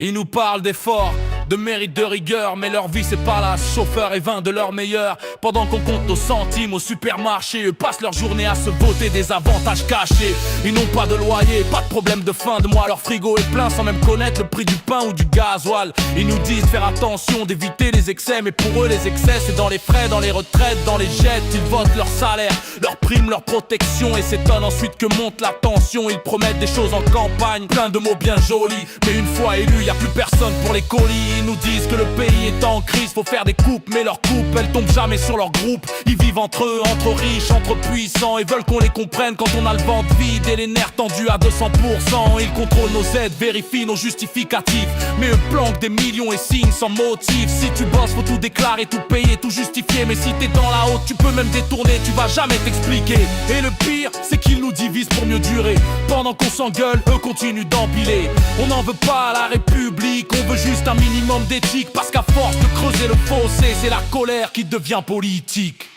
Ils nous parlent d'efforts, de mérite, de rigueur, mais leur vie c'est pas là, chauffeur et vin de leur meilleur. Pendant qu'on compte aux centimes au supermarché, eux passent leur journée à se botter des avantages cachés. Ils n'ont pas de loyer, pas de problème de fin de mois, leur frigo est plein sans même connaître le prix du pain ou du gasoil. Ils nous disent faire attention, d'éviter les excès, mais pour eux les excès c'est dans les frais, dans les retraites, dans les jettes. Ils votent leur salaire, leur prime, leur protection et s'étonnent ensuite que monte la tension. Ils promettent des choses en campagne, plein de mots bien jolis, mais une fois élus, y'a plus personne pour les colis. Ils nous disent que le pays est en crise, faut faire des coupes, mais leurs coupes elles tombent jamais sur leur groupe. Ils vivent entre eux, entre riches, entre puissants, et veulent qu'on les comprenne quand on a le ventre vide et les nerfs tendus à 200%. Ils contrôlent nos aides, vérifient nos justificatifs, mais eux planquent des millions et signent sans motif. Si tu bosses faut tout déclarer, tout payer, tout justifier, mais si t'es dans la haute tu peux même détourner, tu vas jamais t'expliquer. Et le pire c'est qu'ils nous divisent pour mieux durer. Pendant qu'on s'engueule, eux continuent d'empiler. On n'en veut pas à la République, on veut juste un minimum d'éthique, parce qu'à force de creuser le fossé, c'est la colère qui devient politique.